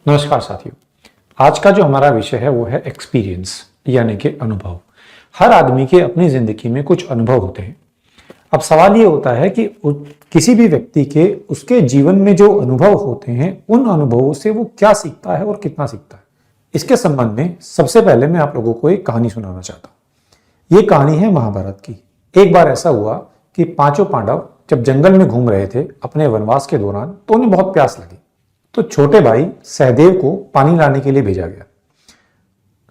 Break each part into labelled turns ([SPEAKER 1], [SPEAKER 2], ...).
[SPEAKER 1] नमस्कार साथियों। आज का जो हमारा विषय है वो है एक्सपीरियंस यानी कि अनुभव। हर आदमी के अपनी जिंदगी में कुछ अनुभव होते हैं। अब सवाल ये होता है कि किसी भी व्यक्ति के उसके जीवन में जो अनुभव होते हैं उन अनुभवों से वो क्या सीखता है और कितना सीखता है। इसके संबंध में सबसे पहले मैं आप लोगों को एक कहानी सुनाना चाहता हूँ। ये कहानी है महाभारत की। एक बार ऐसा हुआ कि पांचों पांडव जब जंगल में घूम रहे थे अपने वनवास के दौरान तो उन्हें बहुत प्यास लगी। तो छोटे भाई सहदेव को पानी लाने के लिए भेजा गया।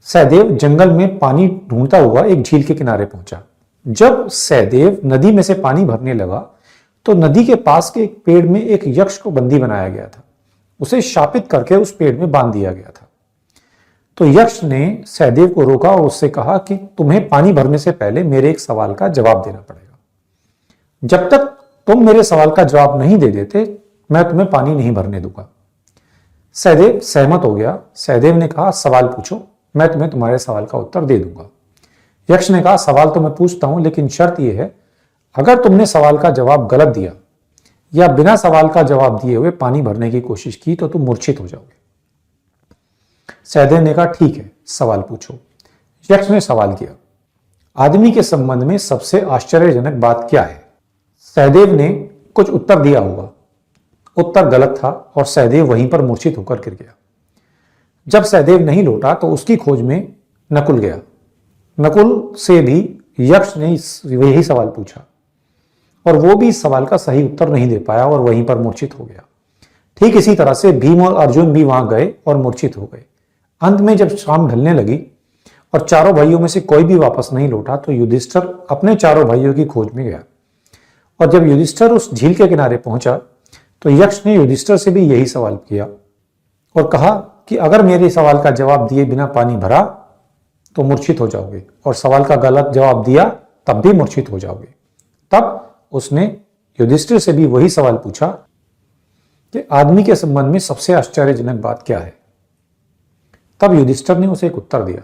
[SPEAKER 1] सहदेव जंगल में पानी ढूंढता हुआ एक झील के किनारे पहुंचा। जब सहदेव नदी में से पानी भरने लगा तो नदी के पास के एक पेड़ में एक यक्ष को बंदी बनाया गया था। उसे शापित करके उस पेड़ में बांध दिया गया था। तो यक्ष ने सहदेव को रोका और उससे कहा कि तुम्हें पानी भरने से पहले मेरे एक सवाल का जवाब देना पड़ेगा। जब तक तुम मेरे सवाल का जवाब नहीं दे देते मैं तुम्हें पानी नहीं भरने दूंगा। सहदेव सहमत हो गया। सहदेव ने कहा सवाल पूछो, मैं तुम्हें तुम्हारे सवाल का उत्तर दे दूंगा। यक्ष ने कहा सवाल तो मैं पूछता हूं लेकिन शर्त यह है अगर तुमने सवाल का जवाब गलत दिया या बिना सवाल का जवाब दिए हुए पानी भरने की कोशिश की तो तुम मूर्छित हो जाओगे। सहदेव ने कहा ठीक है, सवाल पूछो। यक्ष ने सवाल किया, आदमी के संबंध में सबसे आश्चर्यजनक बात क्या है? सहदेव ने कुछ उत्तर दिया होगा। उत्तर गलत था और सहदेव वहीं पर मूर्छित होकर गिर गया। जब सहदेव नहीं लौटा तो उसकी खोज में नकुल गया। नकुल से भी यक्ष ने यही सवाल पूछा और वो भी इस सवाल का सही उत्तर नहीं दे पाया और वहीं पर मूर्छित हो गया। ठीक इसी तरह से भीम और अर्जुन भी वहां गए और मूर्छित हो गए। अंत में जब शाम ढलने लगी और चारों भाइयों में से कोई भी वापस नहीं लौटा तो युधिष्ठिर अपने चारों भाइयों की खोज में गया। और जब युधिष्ठिर उस झील के किनारे पहुंचा तो यक्ष ने युधिष्ठिर से भी यही सवाल किया और कहा कि अगर मेरे सवाल का जवाब दिए बिना पानी भरा तो मूर्छित हो जाओगे और सवाल का गलत जवाब दिया तब भी मूर्छित हो जाओगे। तब उसने युधिष्ठिर से भी वही सवाल पूछा कि आदमी के संबंध में सबसे आश्चर्यजनक बात क्या है? तब युधिष्ठिर ने उसे एक उत्तर दिया।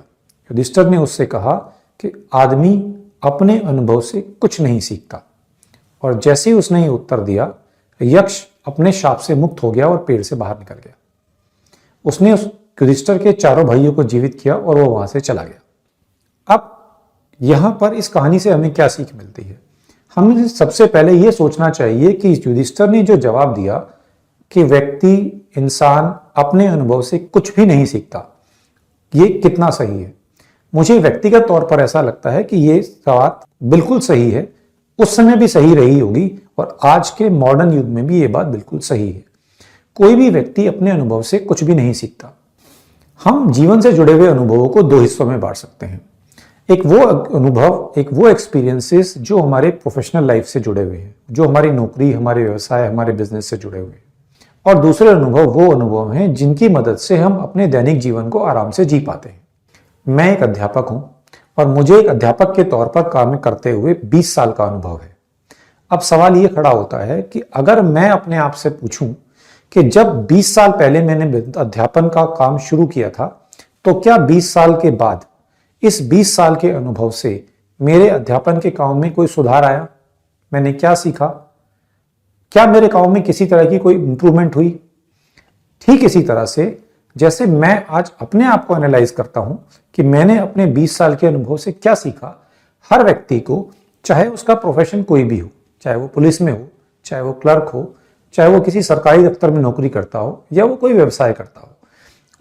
[SPEAKER 1] युधिष्ठिर ने उससे कहा कि आदमी अपने अनुभव से कुछ नहीं सीखता। और जैसे ही उसने ये उत्तर दिया यक्ष अपने शाप से मुक्त हो गया और पेड़ से बाहर निकल गया। उसने उस युधिष्ठिर के चारों भाइयों को जीवित किया और वो वहां से चला गया। अब यहां पर इस कहानी से हमें क्या सीख मिलती है? हमें सबसे पहले यह सोचना चाहिए कि युधिष्ठिर ने जो जवाब दिया कि व्यक्ति इंसान अपने अनुभव से कुछ भी नहीं सीखता, ये कितना सही है। मुझे व्यक्तिगत तौर पर ऐसा लगता है कि ये बात बिल्कुल सही है। उस समय भी सही रही होगी और आज के मॉडर्न युग में भी ये बात बिल्कुल सही है। कोई भी व्यक्ति अपने अनुभव से कुछ भी नहीं सीखता। हम जीवन से जुड़े हुए अनुभवों को दो हिस्सों में बांट सकते हैं। एक वो अनुभव, एक वो एक्सपीरियंसेस जो हमारे प्रोफेशनल लाइफ से जुड़े हुए हैं, जो हमारी नौकरी, हमारे व्यवसाय, हमारे बिजनेस से जुड़े हुए हैं। और दूसरे अनुभव वो अनुभव हैं जिनकी मदद से हम अपने दैनिक जीवन को आराम से जी पाते हैं। मैं एक अध्यापक हूं और मुझे एक अध्यापक के तौर पर काम करते हुए 20 साल का अनुभव है। अब सवाल ये खड़ा होता है कि अगर मैं अपने आप से पूछूं कि जब 20 साल पहले मैंने अध्यापन का काम शुरू किया था तो क्या 20 साल के बाद इस 20 साल के अनुभव से मेरे अध्यापन के काम में कोई सुधार आया? मैंने क्या सीखा? क्या मेरे काम में किसी तरह की कोई इंप्रूवमेंट हुई? ठीक इसी तरह से जैसे मैं आज अपने आप को एनालाइज करता हूं कि मैंने अपने 20 साल के अनुभव से क्या सीखा, हर व्यक्ति को, चाहे उसका प्रोफेशन कोई भी हो, चाहे वो पुलिस में हो, चाहे वो क्लर्क हो, चाहे वो किसी सरकारी दफ्तर में नौकरी करता हो या वो कोई व्यवसाय करता हो,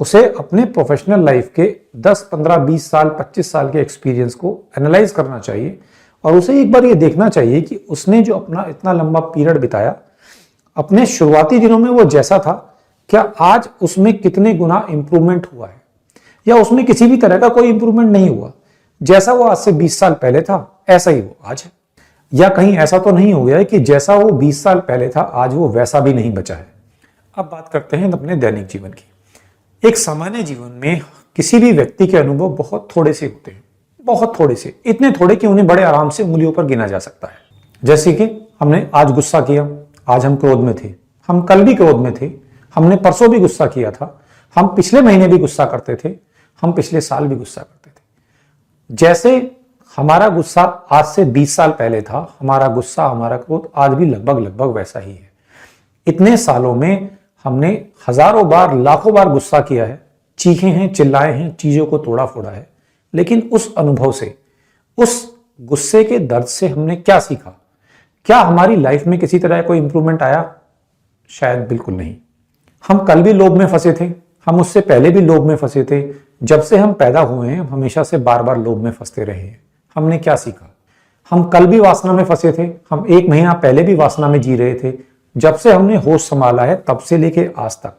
[SPEAKER 1] उसे अपने प्रोफेशनल लाइफ के 10, 15, 20 साल, 25 साल के एक्सपीरियंस को एनालाइज करना चाहिए और उसे एक बार ये देखना चाहिए कि उसने जो अपना इतना लंबा पीरियड बिताया, अपने शुरुआती दिनों में वो जैसा था, क्या आज उसमें कितने गुना इंप्रूवमेंट हुआ है या उसमें किसी भी तरह का कोई इंप्रूवमेंट नहीं हुआ। जैसा वो आज से 20 साल पहले था ऐसा ही वो आज है, या कहीं ऐसा तो नहीं हो गया है कि जैसा वो 20 साल पहले था आज वो वैसा भी नहीं बचा है। अब बात करते हैं अपने दैनिक जीवन की। एक सामान्य जीवन में किसी भी व्यक्ति के अनुभव बहुत थोड़े से होते हैं, बहुत थोड़े से, इतने थोड़े कि उन्हें बड़े आराम से उंगलियों पर गिना जा सकता है। जैसे कि हमने आज गुस्सा किया, आज हम क्रोध में थे, हम कल भी क्रोध में थे, हमने परसों भी गुस्सा किया था, हम पिछले महीने भी गुस्सा करते थे, हम पिछले साल भी गुस्सा करते थे। जैसे हमारा गुस्सा आज से 20 साल पहले था, हमारा गुस्सा, हमारा क्रोध आज भी लगभग वैसा ही है। इतने सालों में हमने हजारों बार, लाखों बार गुस्सा किया है, चीखे हैं, चिल्लाए हैं, चीजों को तोड़ा फोड़ा है, लेकिन उस अनुभव से, उस गुस्से के दर्द से हमने क्या सीखा? क्या हमारी लाइफ में किसी तरह कोई इंप्रूवमेंट आया? शायद बिल्कुल नहीं। हम कल भी लोभ में फंसे थे, हम उससे पहले भी लोभ में फंसे थे, जब से हम पैदा हुए हैं हम हमेशा से बार बार लोभ में फंसते रहे हैं। हमने क्या सीखा? हम कल भी वासना में फंसे थे, हम 1 महीना पहले भी वासना में जी रहे थे। जब से हमने होश संभाला है तब से लेके आज तक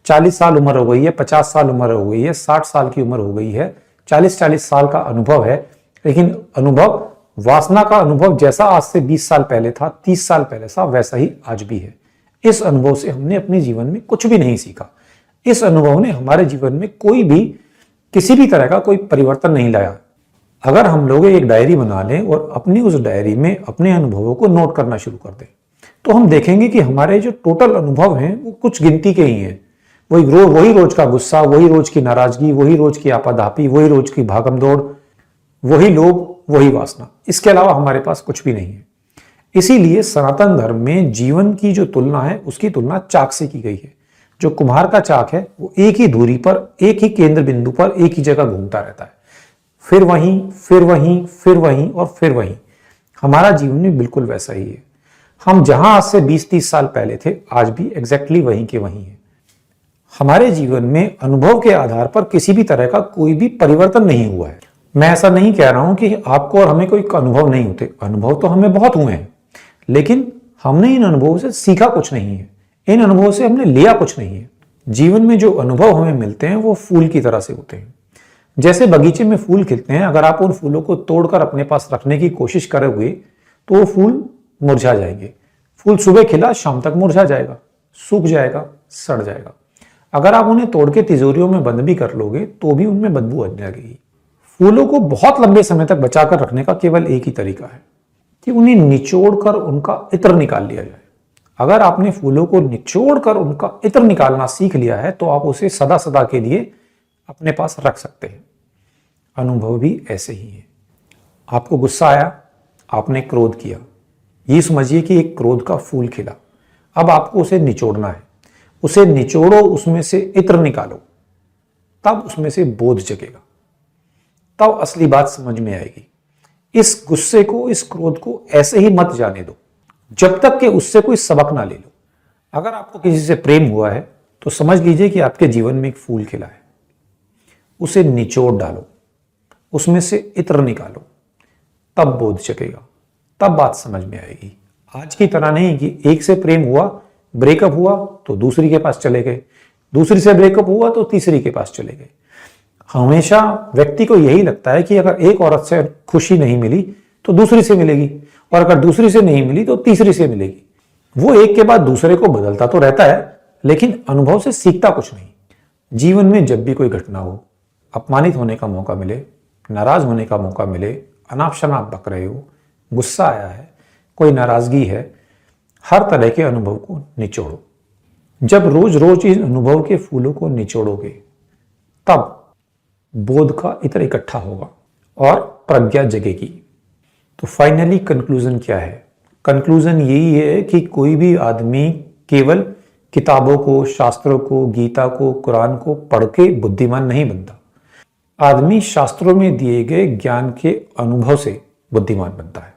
[SPEAKER 1] 40 साल उम्र हो गई है, 50 साल उम्र हो गई है, 60 साल की उम्र हो गई है, 40 साल का अनुभव है, लेकिन अनुभव, वासना का अनुभव जैसा आज से 20 साल पहले था, 30 साल पहले था, वैसा ही आज भी है। इस अनुभव से हमने अपने जीवन में कुछ भी नहीं सीखा। इस अनुभव ने हमारे जीवन में कोई भी, किसी भी तरह का कोई परिवर्तन नहीं लाया। अगर हम लोग एक डायरी बना लें और अपनी उस डायरी में अपने अनुभवों को नोट करना शुरू कर दें, तो हम देखेंगे कि हमारे जो टोटल अनुभव हैं वो कुछ गिनती के ही हैं। वही रोज का गुस्सा, वही रोज की नाराजगी, वही रोज की आपाधापी, वही रोज की भागम दौड़, वही लोभ, वही वासना। इसके अलावा हमारे पास कुछ भी नहीं है। इसीलिए सनातन धर्म में जीवन की जो तुलना है उसकी तुलना चाक से की गई है। जो कुम्हार का चाक है वो एक ही धुरी पर, एक ही केंद्र बिंदु पर एक ही जगह घूमता रहता है, फिर वहीं, फिर वहीं, फिर वहीं और फिर वहीं। हमारा जीवन भी बिल्कुल वैसा ही है। हम जहां आज से 20-30 साल पहले थे, आज भी एग्जैक्टली वहीं के वहीं है। हमारे जीवन में अनुभव के आधार पर किसी भी तरह का कोई भी परिवर्तन नहीं हुआ है। मैं ऐसा नहीं कह रहा हूं कि आपको और हमें कोई अनुभव नहीं होते, अनुभव तो हमें बहुत हुए हैं, लेकिन हमने इन अनुभवों से सीखा कुछ नहीं है, इन अनुभवों से हमने लिया कुछ नहीं है। जीवन में जो अनुभव हमें मिलते हैं वो फूल की तरह से होते हैं। जैसे बगीचे में फूल खिलते हैं, अगर आप उन फूलों को तोड़कर अपने पास रखने की कोशिश करोगे तो वो फूल मुरझा जाएंगे। फूल सुबह खिला, शाम तक मुरझा जाएगा, सूख जाएगा, सड़ जाएगा। अगर आप उन्हें तोड़ के तिजोरियों में बंद भी कर लोगे तो भी उनमें बदबू आने लगेगी। फूलों को बहुत लंबे समय तक बचाकर रखने का केवल एक ही तरीका है कि उन्हें निचोड़कर उनका इत्र निकाल लिया जाए। अगर आपने फूलों को निचोड़कर उनका इत्र निकालना सीख लिया है तो आप उसे सदा सदा के लिए अपने पास रख सकते हैं। अनुभव भी ऐसे ही है। आपको गुस्सा आया, आपने क्रोध किया, ये समझिए कि एक क्रोध का फूल खिला। अब आपको उसे निचोड़ना है, उसे निचोड़ो, उसमें से इत्र निकालो, तब उसमें से बोध जगेगा, तब असली बात समझ में आएगी। इस गुस्से को, इस क्रोध को ऐसे ही मत जाने दो जब तक कि उससे कोई सबक ना ले लो। अगर आपको किसी से प्रेम हुआ है तो समझ लीजिए कि आपके जीवन में एक फूल खिला है, उसे निचोड़ डालो, उसमें से इत्र निकालो, तब बोध जगेगा, तब बात समझ में आएगी। आज की तरह नहीं कि एक से प्रेम हुआ, ब्रेकअप हुआ तो दूसरी के पास चले गए, दूसरी से ब्रेकअप हुआ तो तीसरी के पास चले गए। हमेशा व्यक्ति को यही लगता है कि अगर एक औरत से खुशी नहीं मिली तो दूसरी से मिलेगी, और अगर दूसरी से नहीं मिली तो तीसरी से मिलेगी। वो एक के बाद दूसरे को बदलता तो रहता है, लेकिन अनुभव से सीखता कुछ नहीं। जीवन में जब भी कोई घटना हो, अपमानित होने का मौका मिले, नाराज होने का मौका मिले, अनाप शनाप बक रहे हो, गुस्सा आया है, कोई नाराजगी है, हर तरह के अनुभव को निचोड़ो। जब रोज रोज इन अनुभव के फूलों को निचोड़ोगे तब बोध का इत्र इकट्ठा होगा और प्रज्ञा जगेगी। तो फाइनली कंक्लूजन क्या है? कंक्लूजन यही है कि कोई भी आदमी केवल किताबों को, शास्त्रों को, गीता को, कुरान को पढ़ के बुद्धिमान नहीं बनता। आदमी शास्त्रों में दिए गए ज्ञान के अनुभव से बुद्धिमान बनता है।